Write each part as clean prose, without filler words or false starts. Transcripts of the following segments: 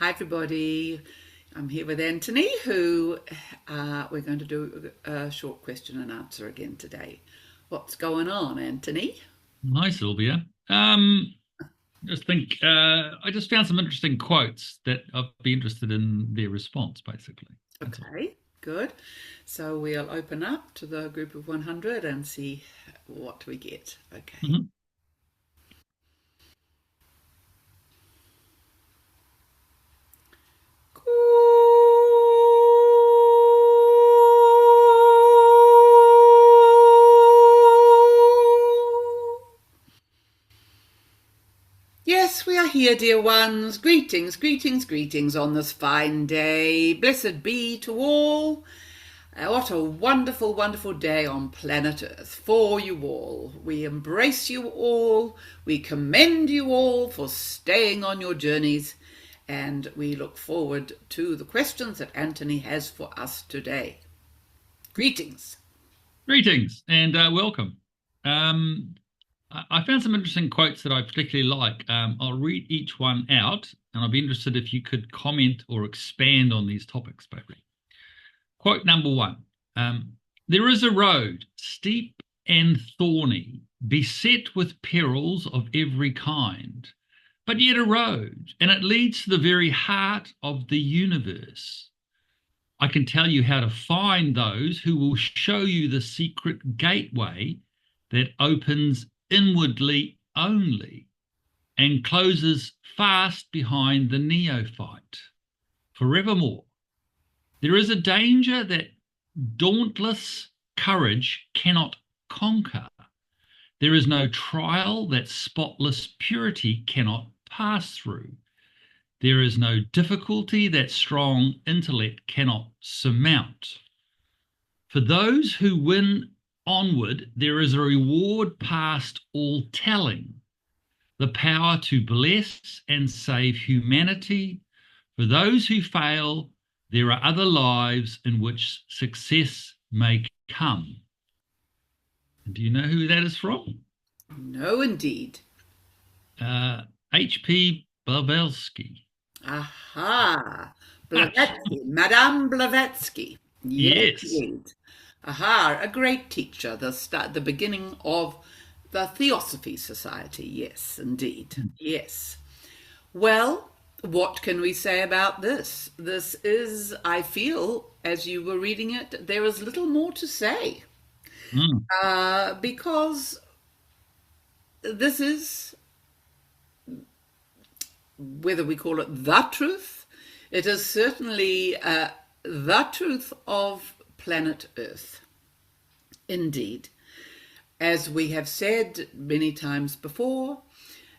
Hi, everybody. I'm here with Anthony, who we're going to do a short question and answer again today. What's going on, Anthony? Hi, Sylvia. I just found some interesting quotes that I'd be interested in their response, basically. That's all. Okay, good. So we'll open up to the group of 100 and see what we get. Okay. Mhm. Yes, we are here, dear ones. Greetings, greetings, greetings on this fine day. Blessed be to all. What a wonderful, wonderful day on planet Earth for you all. We embrace you all. We commend you all for staying on your journeys. And we look forward to the questions that Anthony has for us today. Greetings. Greetings and welcome. Um, I found some interesting quotes that I particularly like. I'll read each one out, and I'll be interested if you could comment or expand on these topics, baby. Quote number one. There is a road, steep and thorny, beset with perils of every kind, but yet a road, and it leads to the very heart of the universe. I can tell you how to find those who will show you the secret gateway that opens inwardly only and closes fast behind the neophyte forevermore. There is a danger that dauntless courage cannot conquer. There is no trial that spotless purity cannot pass through. There is no difficulty that strong intellect cannot surmount. For those who win onward, there is a reward past all telling, the power to bless and save humanity. For those who fail, there are other lives in which success may come. And do you know who that is from? No, indeed. Uh, H.P. Blavatsky. Aha. Blavatsky. Madame Blavatsky. Yes, Yes. indeed. Aha, a great teacher, the beginning of the Theosophy Society. Yes, indeed. Yes. Well, what can we say about this? This is, I feel, as you were reading it, there is little more to say Mm. because this is, whether we call it the truth, it is certainly the truth of planet Earth. Indeed. As we have said many times before,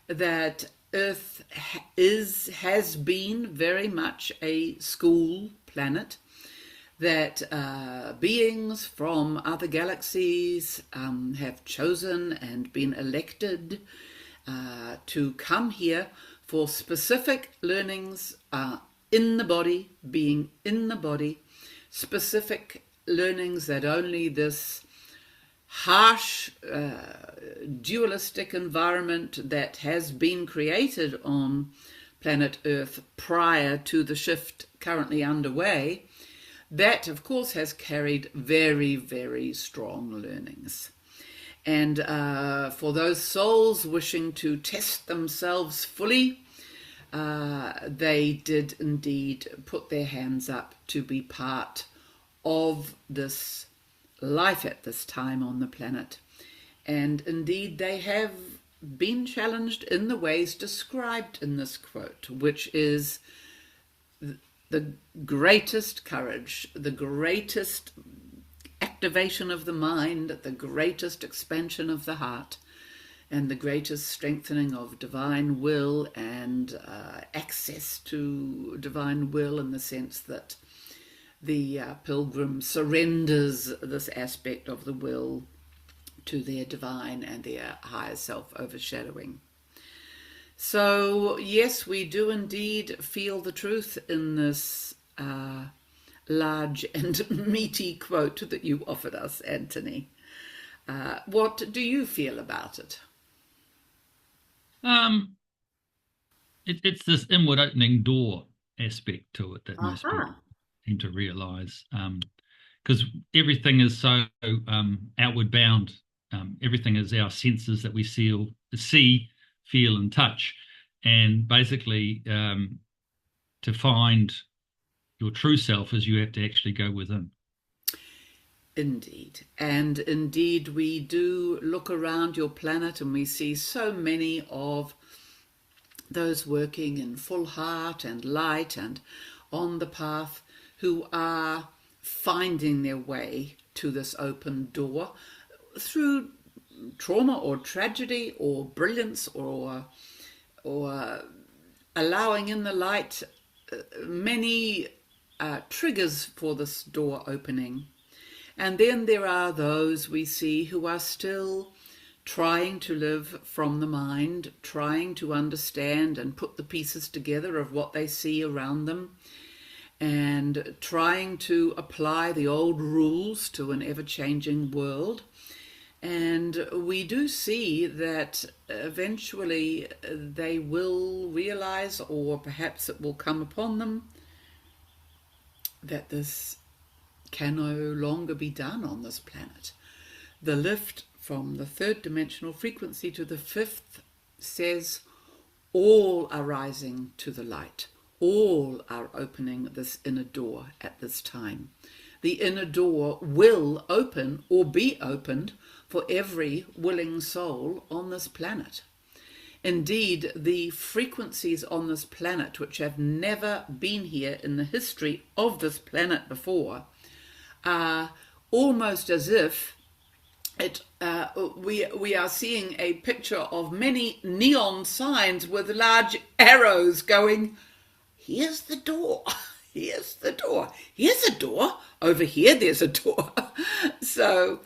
that Earth has been very much a school planet, that beings from other galaxies have chosen and been elected to come here for specific learnings in the body, being in the body, specific learnings that only this harsh, dualistic environment that has been created on planet Earth prior to the shift currently underway, that of course has carried very, very strong learnings. And for those souls wishing to test themselves fully, they did indeed put their hands up to be part of this life at this time on the planet. And indeed, they have been challenged in the ways described in this quote, which is the greatest courage, the greatest activation of the mind, the greatest expansion of the heart, and the greatest strengthening of divine will and access to divine will, in the sense that the pilgrim surrenders this aspect of the will to their divine and their higher self overshadowing. So, yes, we do indeed feel the truth in this large and meaty quote that you offered us, Anthony. What do you feel about it? Um, it's this inward opening door. aspect to it that most people Aha. seem to realize, because everything is so outward bound. Everything is our senses that we see, feel, and touch. And basically, to find your true self is you have to actually go within. Indeed. And indeed, we do look around your planet and we see so many of those working in full heart and light and on the path who are finding their way to this open door through trauma or tragedy or brilliance or allowing in the light many triggers for this door opening. And then there are those we see who are still trying to live from the mind, trying to understand and put the pieces together of what they see around them, and trying to apply the old rules to an ever-changing world. And we do see that eventually they will realize, or perhaps it will come upon them, that this can no longer be done on this planet. The lift from the third dimensional frequency to the fifth says all are rising to the light. All are opening this inner door at this time. The inner door will open or be opened for every willing soul on this planet. Indeed, the frequencies on this planet, which have never been here in the history of this planet before, are almost as if we are seeing a picture of many neon signs with large arrows going, here's the door, here's the door, here's a door, over here there's a door. So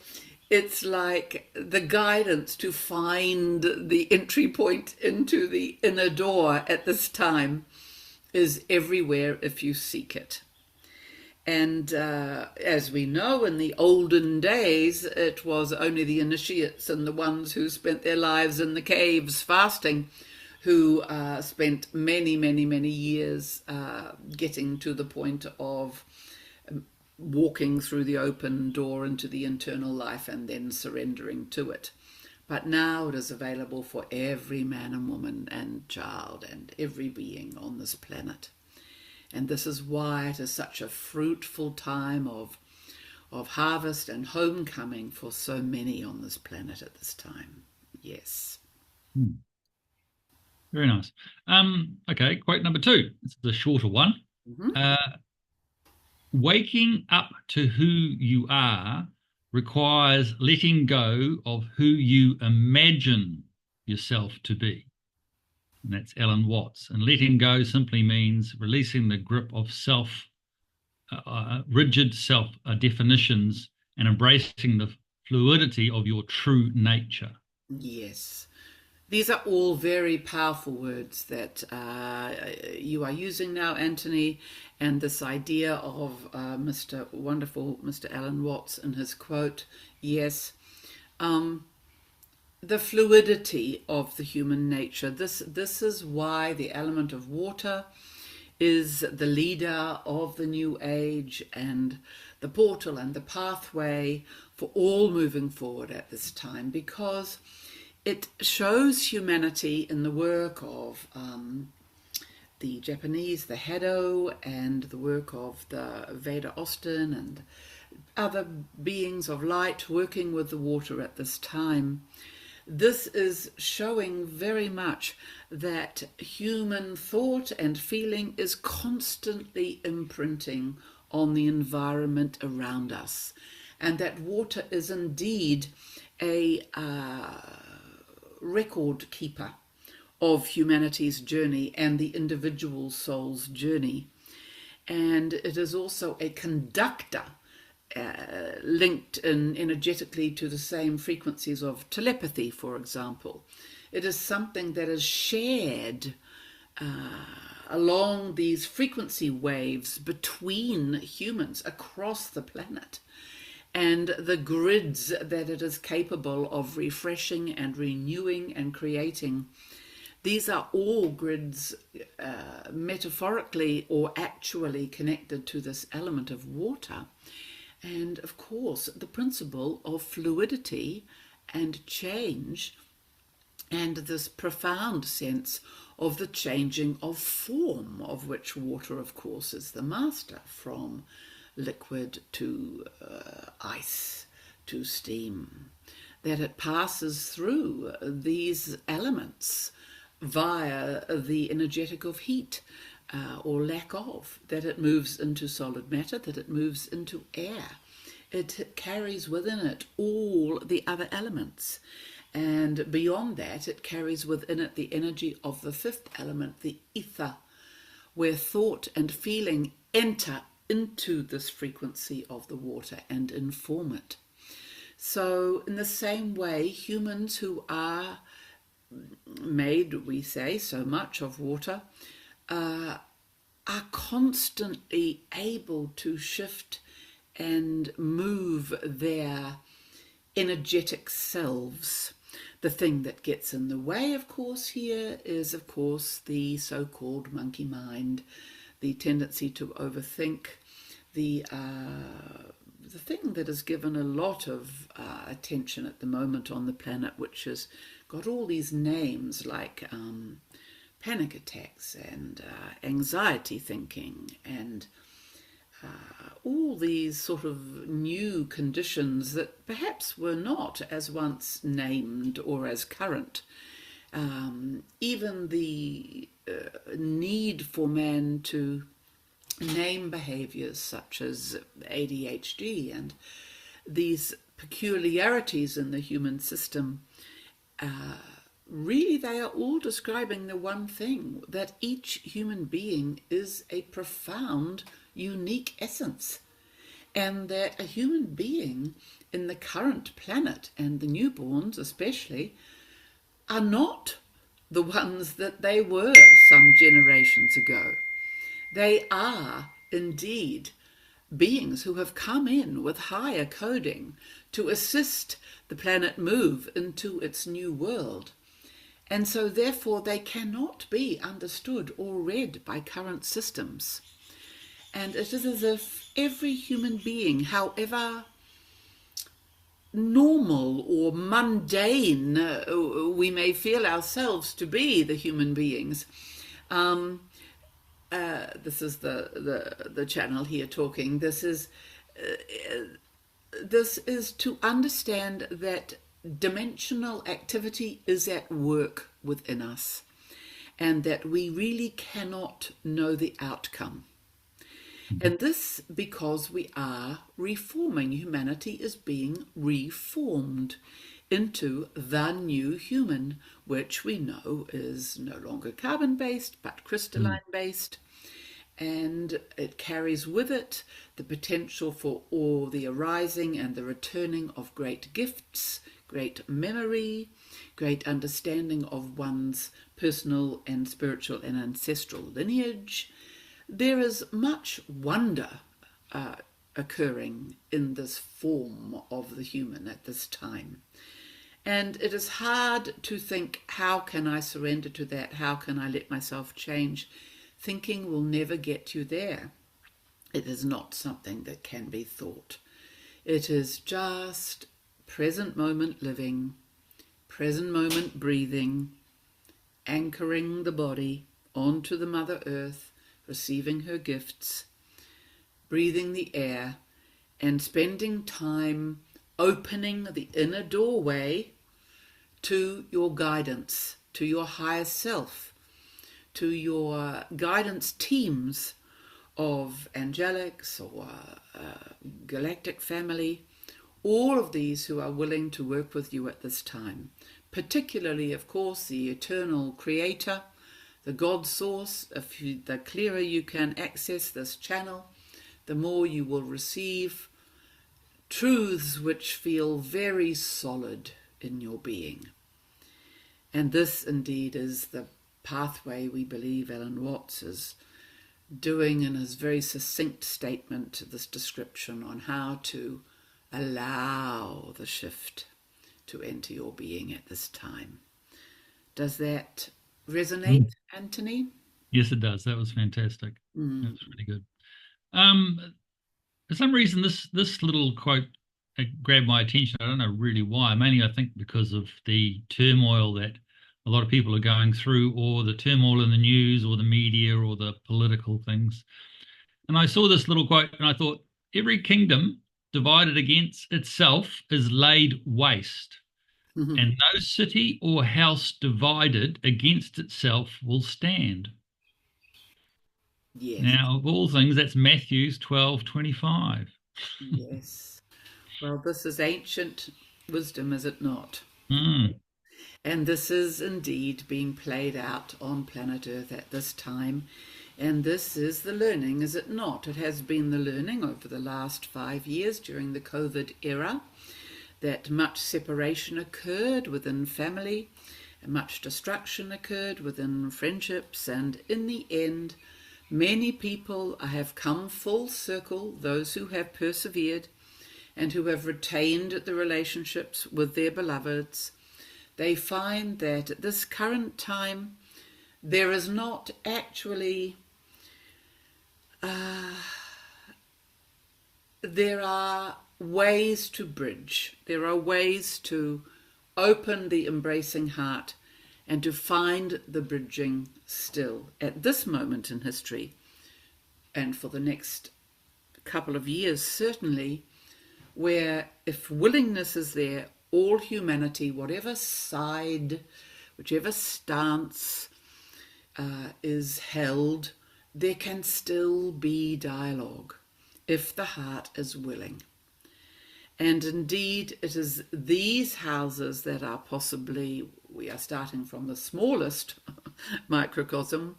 it's like the guidance to find the entry point into the inner door at this time is everywhere if you seek it. And as we know, in the olden days, it was only the initiates and the ones who spent their lives in the caves fasting who spent many, many, many years getting to the point of walking through the open door into the internal life and then surrendering to it. But now it is available for every man and woman and child and every being on this planet. And this is why it is such a fruitful time of harvest and homecoming for so many on this planet at this time. Yes. Very nice. Okay, quote number 2. This is a shorter one. Waking up to who you are requires letting go of who you imagine yourself to be. And that's Alan Watts. And letting go simply means releasing the grip of rigid self definitions and embracing the fluidity of your true nature. Yes. These are all very powerful words that you are using now, Anthony, and this idea of Mr. Alan Watts in his quote, yes, the fluidity of the human nature. This is why the element of water is the leader of the new age and the portal and the pathway for all moving forward at this time, because it shows humanity in the work of the Japanese, the Hado, and the work of the Veda Austin and other beings of light working with the water at this time. This is showing very much that human thought and feeling is constantly imprinting on the environment around us, and that water is indeed a record keeper of humanity's journey and the individual soul's journey. And it is also a conductor linked in energetically to the same frequencies of telepathy, for example. It is something that is shared along these frequency waves between humans across the planet, and the grids that it is capable of refreshing and renewing and creating These are all grids metaphorically or actually connected to this element of water. And of course, the principle of fluidity and change, and this profound sense of the changing of form, of which water, of course, is the master, from liquid to ice to steam, that it passes through these elements via the energetic of heat or lack of, that it moves into solid matter, that it moves into air. It carries within it all the other elements. And beyond that, it carries within it the energy of the fifth element, the ether, where thought and feeling enter into this frequency of the water and inform it. So in the same way, humans who are made, we say, so much of water, are constantly able to shift and move their energetic selves. The thing that gets in the way, of course, here is, of course, the so-called monkey mind, the tendency to overthink, the thing that is given a lot of attention at the moment on the planet, which has got all these names like panic attacks and anxiety thinking and all these sort of new conditions that perhaps were not as once named or as current. Even the need for man to name behaviors such as ADHD and these peculiarities in the human system, really they are all describing the one thing, that each human being is a profound, unique essence, and that a human being in the current planet, and the newborns especially, are not the ones that they were some generations ago. They are indeed beings who have come in with higher coding to assist the planet move into its new world. And so therefore they cannot be understood or read by current systems. And it is as if every human being, however normal or mundane we may feel ourselves to be, the human beings, this is the channel here talking, this is to understand that dimensional activity is at work within us, and that we really cannot know the outcome. And this because we are reforming. Humanity is being reformed into the new human, which we know is no longer carbon-based, but crystalline-based. And it carries with it the potential for all the arising and the returning of great gifts, great memory, great understanding of one's personal and spiritual and ancestral lineage. There is much wonder occurring in this form of the human at this time. And it is hard to think, how can I surrender to that? How can I let myself change? Thinking will never get you there. It is not something that can be thought. It is just present moment living, present moment breathing, anchoring the body onto the Mother Earth, receiving her gifts, breathing the air, and spending time opening the inner doorway to your guidance, to your higher self, to your guidance teams of angelics or galactic family, all of these who are willing to work with you at this time, particularly, of course, the eternal creator, the God source. The clearer you can access this channel, the more you will receive truths which feel very solid in your being. And this indeed is the pathway we believe Alan Watts is doing in his very succinct statement, this description on how to allow the shift to enter your being at this time. Does that resonate, Mm. Anthony? Yes, it does. That was fantastic. Mm. That's really good. Um, for some reason, this little quote grabbed my attention. I don't know really why. Mainly, I think because of the turmoil that a lot of people are going through, or the turmoil in the news, or the media, or the political things. And I saw this little quote, and I thought, every kingdom divided against itself is laid waste, and no city or house divided against itself will stand. Yes, Now, of all things, that's Matthew 12:25. yes. Well, this is ancient wisdom, is it not? Mm, And this is indeed being played out on planet Earth at this time. And this is the learning, is it not? It has been the learning over the last 5 years during the COVID era that much separation occurred within family, and much destruction occurred within friendships, and in the end, many people have come full circle, those who have persevered and who have retained the relationships with their beloveds. They find that at this current time, there is not actually, there are ways to bridge, there are ways to open the embracing heart and to find the bridging still at this moment in history, and for the next couple of years certainly, where if willingness is there, all humanity, whatever side, whichever stance is held, there can still be dialogue if the heart is willing. And indeed, it is these houses that are possibly, we are starting from the smallest microcosm.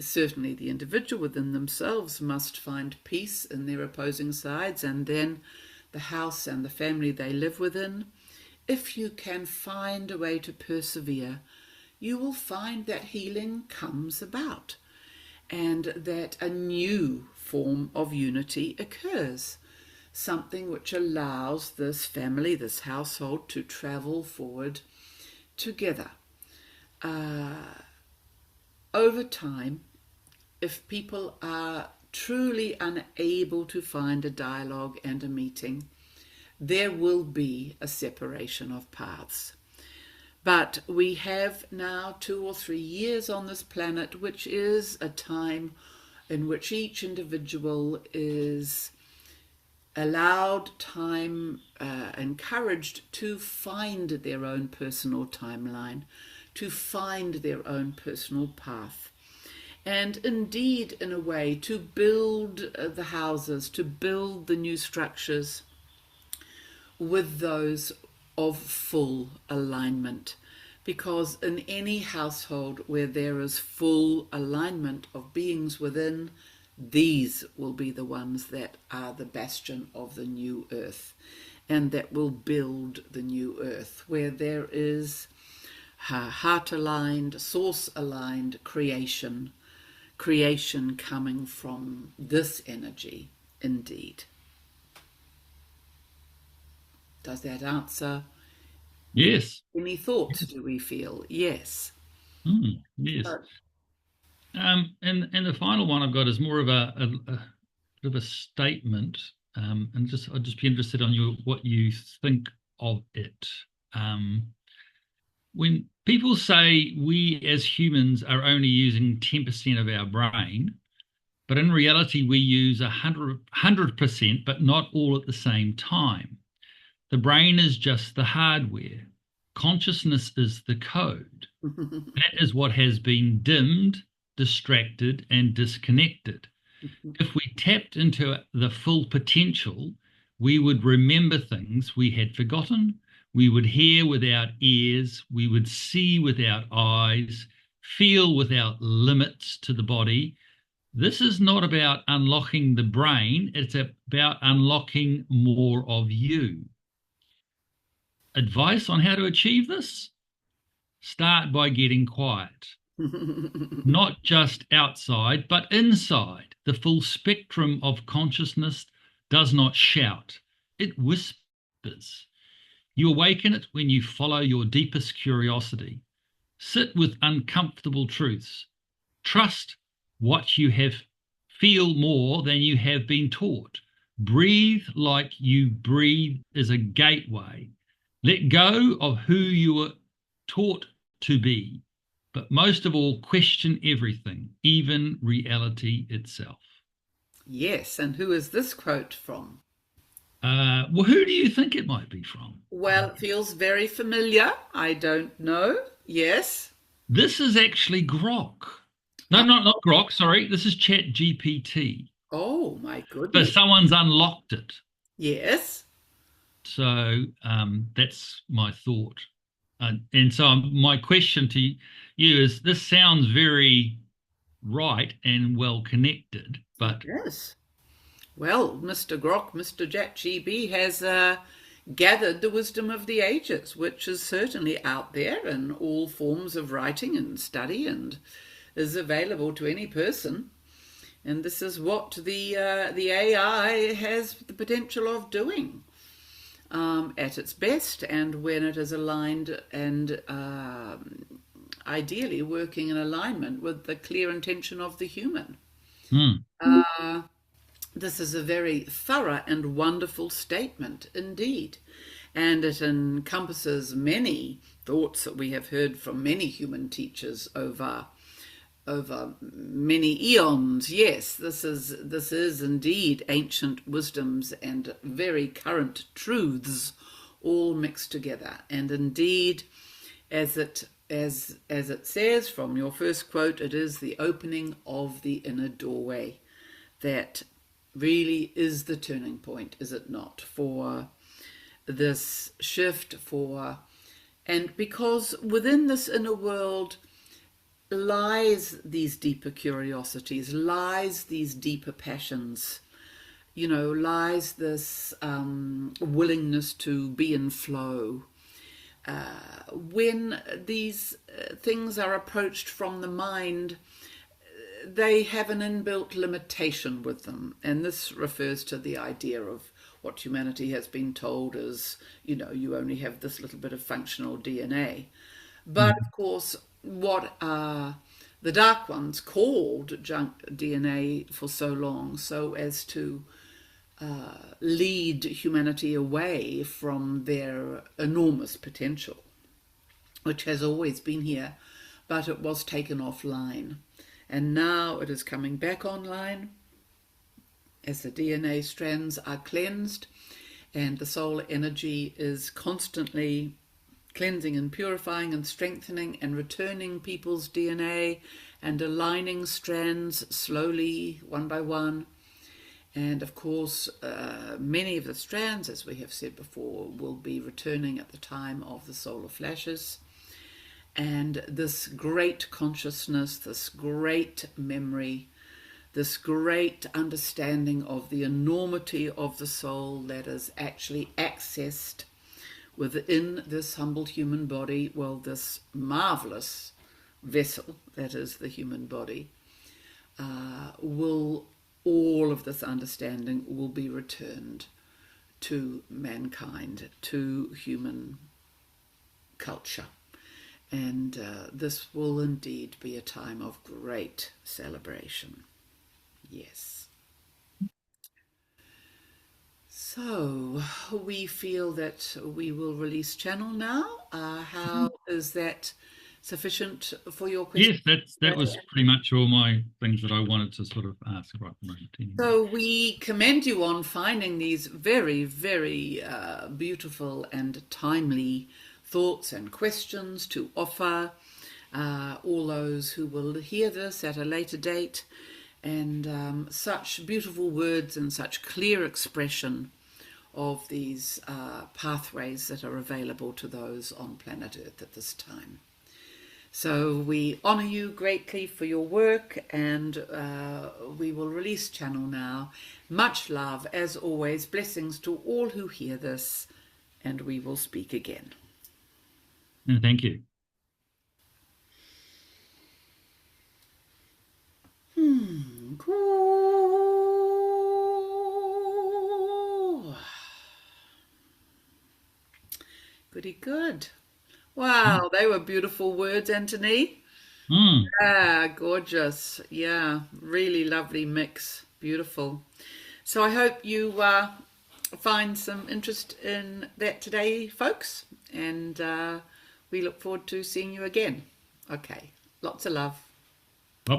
Certainly the individual within themselves must find peace in their opposing sides, and then the house and the family they live within. If you can find a way to persevere, you will find that healing comes about and that a new form of unity occurs. Something which allows this family, this household, to travel forward together. Over time, if people are truly unable to find a dialogue and a meeting, there will be a separation of paths. But we have now 2 or 3 years on this planet, which is a time in which each individual is allowed time, encouraged to find their own personal timeline, to find their own personal path. And indeed, in a way, to build the houses, to build the new structures with those of full alignment. Because in any household where there is full alignment of beings within, these will be the ones that are the bastion of the new earth, and that will build the new earth, where there is heart-aligned, source-aligned creation coming from this energy, indeed. Does that answer? yes. Any thoughts do we feel? Yes. Yes. Uh, And the final one I've got is more of a bit of a statement, and I'd just be interested on what you think of it. When people say we as humans are only using 10% of our brain, but in reality we use 100%, but not all at the same time. The brain is just the hardware. Consciousness is the code. That is what has been dimmed, distracted, and disconnected. If we tapped into the full potential, we would remember things we had forgotten. We would hear without ears. We would see without eyes, feel without limits to the body. This is not about unlocking the brain. It's about unlocking more of you. Advice on how to achieve this? Start by getting quiet. Not just outside, but inside. The full spectrum of consciousness does not shout, it whispers. You awaken it when you follow your deepest curiosity. Sit with uncomfortable truths. Trust what you have. Feel more than you have been taught. Breathe like you breathe is a gateway. Let go of who you were taught to be. But most of all, question everything, even reality itself. Yes, and who is this quote from? Well, who do you think it might be from? Well, it feels very familiar. I don't know. Yes. This is actually Grok. No, Uh, not Grok, sorry. This is Chat GPT. oh, my So goodness. someone's unlocked it. Yes. So that's my thought. And so my question to you is, this sounds very right and well connected, but Yes. Well, Mr. Grok, Mr. JatGB has gathered the wisdom of the ages, which is certainly out there in all forms of writing and study and is available to any person. And this is what the AI has the potential of doing at its best, and when it is aligned and ideally working in alignment with the clear intention of the human. hmm, This is a very thorough and wonderful statement indeed, and it encompasses many thoughts that we have heard from many human teachers over many eons. Yes, this is indeed ancient wisdoms and very current truths all mixed together. And indeed, as it says from your first quote, it is the opening of the inner doorway that really is the turning point, is it not, for this shift, and because within this inner world lies these deeper curiosities, lies these deeper passions, lies this willingness to be in flow. When these things are approached from the mind, they have an inbuilt limitation with them. And this refers to the idea of what humanity has been told is, you only have this little bit of functional DNA. But of course, what are the dark ones called junk DNA for so long, so as to lead humanity away from their enormous potential, which has always been here, but it was taken offline. And now it is coming back online as the DNA strands are cleansed and the solar energy is constantly cleansing and purifying and strengthening and returning people's DNA and aligning strands slowly, one by one. And of course, many of the strands, as we have said before, will be returning at the time of the solar flashes. And this great consciousness, this great memory, this great understanding of the enormity of the soul that is actually accessed within this humbled human body, well, this marvelous vessel that is the human body, all of this understanding will be returned to mankind, to human culture. And this will indeed be a time of great celebration. Yes. So we feel that we will release channel now. How is that sufficient for your question? yes, that was pretty much all my things that I wanted to sort of ask right from the beginning. So we commend you on finding these very, very beautiful and timely thoughts and questions to offer all those who will hear this at a later date, and such beautiful words and such clear expression of these pathways that are available to those on planet Earth at this time. So we honour you greatly for your work, and we will release channel now. Much love as always, blessings to all who hear this, and we will speak again. Thank you. Goody good. Wow, they were beautiful words, Anthony. Mm. Yeah, gorgeous. Yeah, really lovely mix. Beautiful. So I hope you find some interest in that today, folks. And we look forward to seeing you again. Okay, lots of love.